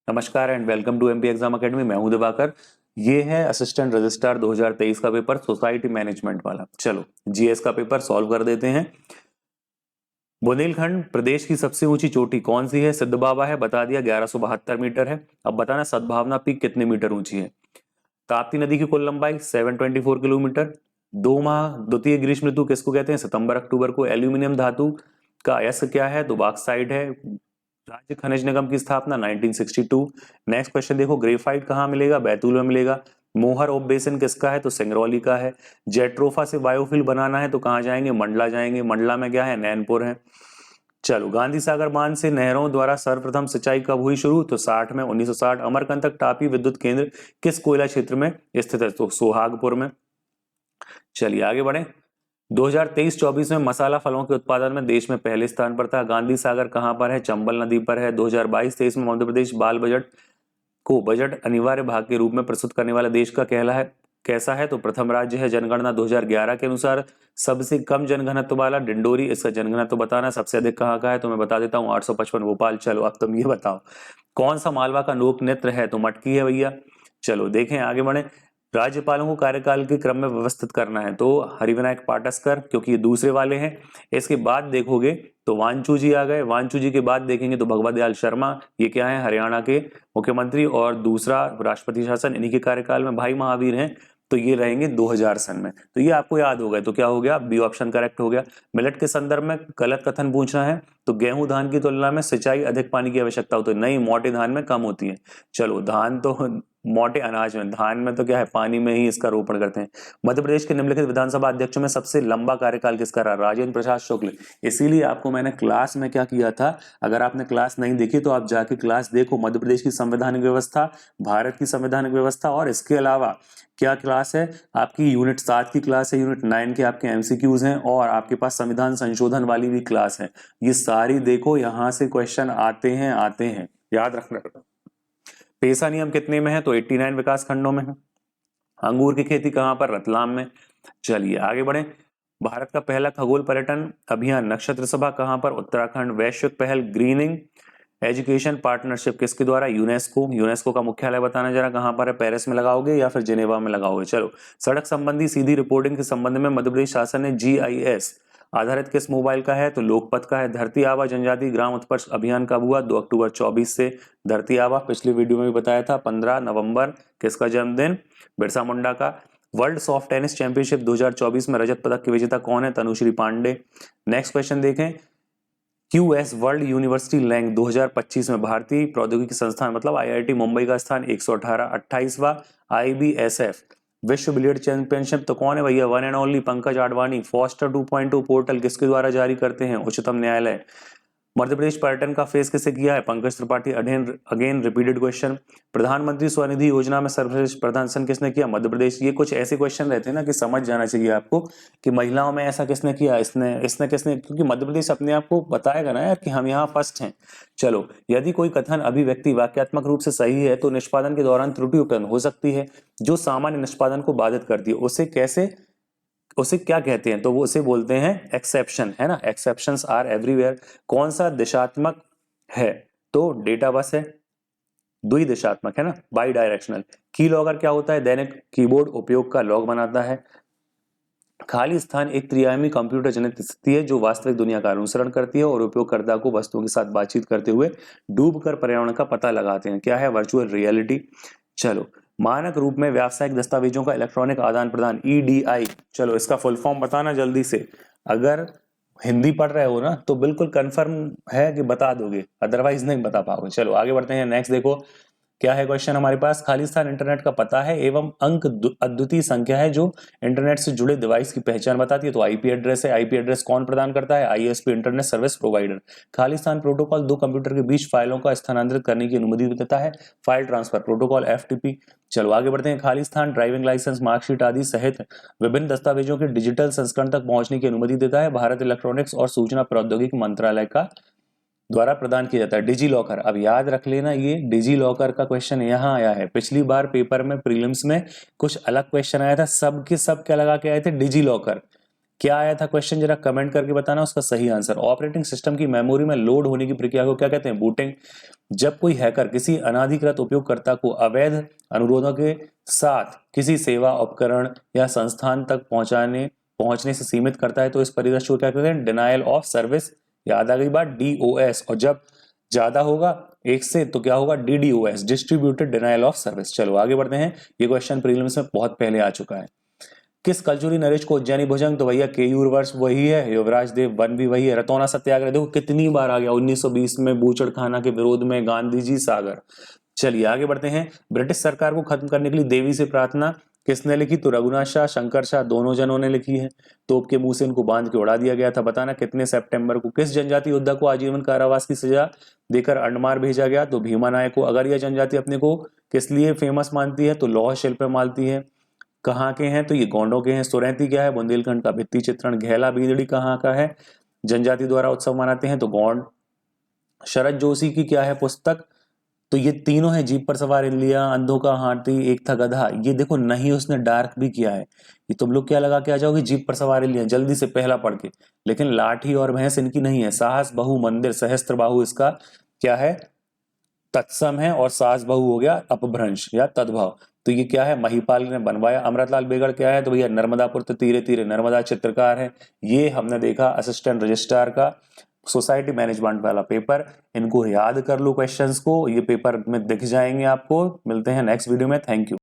नमस्कार and welcome to MP exam academy. मैं हूं दिवाकर। ये है असिस्टेंट रजिस्ट्रार 2023 का पेपर, सोसाइटी मैनेजमेंट वाला। चलो जीएस का पेपर सॉल्व कर देते हैं। बुंदेलखंड प्रदेश की सबसे ऊंची चोटी कौन सी है? सिद्ध बाबा है, बता दिया। 1172 मीटर है। अब बताना सद्भावना पीक कितने मीटर ऊंची है? ताप्ती नदी की कुल लंबाई 724 किलोमीटर। 2 माह द्वितीय ग्रीष्म ऋतु किसको कहते हैं? सितंबर अक्टूबर को। एल्यूमिनियम धातु का अयस्क क्या है? तो बॉक्साइट है। राज्य खनिज निगम की स्थापना 1962। नेक्स्ट क्वेश्चन देखो, ग्रेफाइट कहाँ मिलेगा? बैतूल में मिलेगा। मोहर ऑफ बेसिन किसका है? तो सिंगरौली का है। जेट्रोफा से बायोफ्यूल बनाना है तो कहाँ जाएंगे? मंडला जाएंगे। मंडला में क्या है? नैनपुर है। चलो, गांधी सागर बांध से नहरों द्वारा सर्वप्रथम सिंचाई कब हुई शुरू? तो 60 में, 1960। अमरकंटक टापी विद्युत केंद्र किस कोयला क्षेत्र में स्थित है? तो सोहागपुर में। चलिए आगे बढ़े। 2023-24 में मसाला फलों के उत्पादन में देश में पहले स्थान पर था। गांधी सागर कहां पर है? चंबल नदी पर है। 2022-23 में मध्य प्रदेश बाल बजट को बजट अनिवार्य भाग के रूप में प्रस्तुत करने वाला देश का कहला है कैसा है? तो प्रथम राज्य है। जनगणना 2011 के अनुसार सबसे कम जनघनत्व वाला डिंडोरी। इसका जनघनत्व बताना। सबसे अधिक कहाँ का है? तो मैं बता देता हूँ, 855 भोपाल। चलो अब तुम ये बताओ, कौन सा मालवा का लोक नृत्य है? तो मटकी है भैया। चलो देखें आगे बढ़े। राज्यपालों को कार्यकाल के क्रम में व्यवस्थित करना है तो हरिविनायक पाटस्कर, क्योंकि ये दूसरे वाले हैं। इसके बाद देखोगे तो वांचू जी आ गए। वांचू जी के बाद देखेंगे तो भगवत दयाल शर्मा, ये क्या है? हरियाणा के मुख्यमंत्री। और दूसरा राष्ट्रपति शासन इन्हीं के कार्यकाल में। भाई महावीर हैं तो ये रहेंगे 2000 सन में। तो ये आपको याद हो गए तो क्या हो गया? बी ऑप्शन करेक्ट हो गया। मिलेट के संदर्भ में गलत कथन पूछना है तो गेहूं धान की तुलना में सिंचाई अधिक पानी की आवश्यकता होती है। नहीं, मोटे धान में कम होती है। चलो, धान तो मोटे अनाज में, धान में तो क्या है? पानी में ही इसका रोपण करते हैं। मध्य प्रदेश के निम्नलिखित विधानसभा अध्यक्षों में सबसे लंबा कार्यकाल किसका रहा? राजेंद्र प्रसाद शुक्ल। इसीलिए आपको मैंने क्लास में क्या किया था, अगर आपने क्लास नहीं देखी तो आप जाके क्लास देखो। मध्य प्रदेश की संवैधानिक व्यवस्था, भारत की संवैधानिक व्यवस्था, और इसके अलावा क्या क्लास है आपकी? यूनिट 7 की क्लास है। यूनिट 9 के आपके एमसीक्यूज हैं और आपके पास संविधान संशोधन वाली भी क्लास है। ये सारी देखो, यहां से क्वेश्चन आते हैं, याद रखना। पेसा नियम कितने में है? तो 89 विकास खंडों में है। अंगूर की खेती कहां पर? रतलाम में। चलिए आगे बढ़े। भारत का पहला खगोल पर्यटन अभियान नक्षत्र सभा कहां पर? उत्तराखंड। वैश्विक पहल ग्रीनिंग एजुकेशन पार्टनरशिप किसके द्वारा? यूनेस्को। यूनेस्को का मुख्यालय बताना जरा कहां पर है? पेरिस में लगाओगे या फिर जिनेवा में लगाओगे? चलो, सड़क संबंधी सीधी रिपोर्टिंग के संबंध में मध्य प्रदेश शासन ने जीआईएस आधारित किस मोबाइल का है? तो लोकपथ का है। धरती आबा जनजाति ग्राम उत्कर्ष अभियान कब हुआ? 2 अक्टूबर 24 से। धरती आबा पिछले वीडियो में भी बताया था। 15 नवंबर किसका जन्मदिन? बिरसा मुंडा का। वर्ल्ड सॉफ्ट टेनिस चैंपियनशिप 2024 में रजत पदक की विजेता कौन है? तनुश्री पांडे। नेक्स्ट क्वेश्चन देखें। क्यूएस वर्ल्ड यूनिवर्सिटी रैंक 2025 में भारतीय प्रौद्योगिकी संस्थान मतलब आईआईटी मुंबई का स्थान 118। 28वां आईबीएसएफ विश्व बिलियर्ड चैंपियनशिप तो कौन है भैया? One and only Pankaj Advani. Foster 2.2 portal किसके द्वारा जारी करते हैं? उच्चतम न्यायालय। मध्य प्रदेश पर्यटन का फेस किसे किया है? Pankaj Tripathi. Again repeated question. प्रधानमंत्री स्वनिधि योजना में सर्वश्रेष्ठ प्रदर्शन किसने किया? मध्य प्रदेश। ये कुछ ऐसे क्वेश्चन रहते हैं ना कि समझ जाना चाहिए आपको कि महिलाओं में ऐसा किसने किया, इसने किसने, क्योंकि मध्य प्रदेश अपने आप को बताएगा ना यार कि हम यहाँ फर्स्ट हैं। चलो, यदि कोई कथन अभिव्यक्ति वाक्यात्मक रूप से सही है तो निष्पादन के दौरान त्रुटि उत्पन्न हो सकती है जो सामान्य निष्पादन को बाधित करती है। उसे क्या कहते हैं? तो वो उसे बोलते हैं एक्सेप्शन, है ना। Exceptions are everywhere. कौन सा दिशात्मक है? तो डेटा बस है। द्विदिशात्मक है ना, बाई डायरेक्शनल। की लॉगर क्या होता है? दैनिक कीबोर्ड उपयोग का लॉग बनाता है। खाली स्थान एक त्रिआयामी कंप्यूटर जनित स्थिति है जो वास्तविक दुनिया का अनुसरण करती है और उपयोगकर्ता को वस्तुओं के साथ बातचीत करते हुए डूबकर पर्यावरण का पता लगाते हैं। क्या है? Virtual reality. चलो, मानक रूप में व्यावसायिक दस्तावेजों का इलेक्ट्रॉनिक आदान प्रदान ईडीआई। चलो, इसका फुल फॉर्म बताना जल्दी से। अगर हिंदी पढ़ रहे हो ना तो बिल्कुल कंफर्म है कि बता दोगे, अदरवाइज नहीं बता पाओगे। चलो आगे बढ़ते हैं। नेक्स्ट देखो क्या है क्वेश्चन हमारे पास। खाली स्थान इंटरनेट का पता है एवं अंक अद्वितीय संख्या है जो इंटरनेट से जुड़े डिवाइस की पहचान बताती है। तो आईपी एड्रेस है। आईपी एड्रेस कौन प्रदान करता है? ISP, internet service provider. खाली स्थान प्रोटोकॉल दो कंप्यूटर के बीच फाइलों का स्थानांतरित करने की अनुमति देता है। File transfer protocol FTP. चलो आगे बढ़ते हैं। खाली स्थान ड्राइविंग लाइसेंस, मार्कशीट आदि सहित विभिन्न दस्तावेजों के डिजिटल संस्करण तक पहुंचने की अनुमति देता है। भारत इलेक्ट्रॉनिक्स और सूचना प्रौद्योगिकी मंत्रालय का द्वारा प्रदान किया जाता है। डिजी लॉकर, अब याद रख लेना, ये डिजी लॉकर का क्वेश्चन यहाँ आया है। पिछली बार पेपर में प्रीलिम्स में कुछ अलग क्वेश्चन आया था, सब के सब क्या लगा के आए थे? Digi locker. क्या आया था क्वेश्चन, जरा कमेंट करके बताना उसका सही आंसर। ऑपरेटिंग सिस्टम की मेमोरी में लोड होने की प्रक्रिया को क्या कहते हैं, बूटिंग। जब कोई हैकर किसी अनाधिकृत उपयोगकर्ता को अवैध अनुरोधों के साथ किसी सेवा, उपकरण या संस्थान तक पहुंचने से सीमित करता है तो इस परिदृश्य को क्या कहते हैं, डिनायल ऑफ सर्विस। याद आ गई बात, DOS। और जब ज्यादा होगा एक से तो क्या होगा, DDoS, distributed denial of service. चलो आगे बढ़ते हैं, ये क्वेश्चन प्रीलिम्स में बहुत पहले आ चुका है। किस कलचुरी नरेश को उज्जैनी भुजंग, तो भैया केयूर वर्ष वही है, युवराज देव वन भी वही है। रतौना सत्याग्रह देखो कितनी बार आ गया, 1920 में बूचड़खाना के विरोध में गांधी जी सागर। चलिए आगे बढ़ते हैं। ब्रिटिश सरकार को खत्म करने के लिए देवी से प्रार्थना किसने लिखी, तो रघुनाथ शाह, शंकर शाह, दोनों जनों ने लिखी है। तोप के मुंह से इनको बांध के उड़ा दिया गया था। बताना कितने सितंबर को। किस जनजाति योद्धा को आजीवन कारावास की सजा देकर अंडमान भेजा गया, तो भीमा नायक को। अगर यह जनजाति अपने को किस लिए फेमस मानती है, तो लौह शिल्प में मानती है। कहाँ के हैं, तो ये गोंडों के हैं। सुरैती क्या है, बुंदेलखंड का भित्ति चित्रण। घेला बीदड़ी कहाँ का है, जनजाति द्वारा उत्सव मनाते हैं, तो गोंड। शरद जोशी की क्या है पुस्तक, तो ये तीनों है, जीप पर सवार इंडिया, अंधों का हाथी, एक था गधा। ये देखो नहीं, उसने डार्क भी किया है। ये तुम लोग क्या लगा के आ जाओगे, जीप पर सवार इंडिया, जल्दी से पहला पढ़ के। लेकिन लाठी और भैंस इनकी नहीं है। साहस बहु मंदिर, सहस्त्र बाहु इसका क्या है, तत्सम है। और सास बहू हो गया अपभ्रंश या तद्भव। तो ये क्या है, महिपाल ने बनवाया। अमृतलाल बेगड़ क्या है, तो भैया नर्मदापुर तो तीरे तीरे नर्मदा चित्रकार है। ये हमने देखा असिस्टेंट रजिस्ट्रार का सोसाइटी मैनेजमेंट वाला पेपर। इनको याद कर लो क्वेश्चंस को, ये पेपर में दिख जाएंगे आपको। मिलते हैं नेक्स्ट वीडियो में, थैंक यू।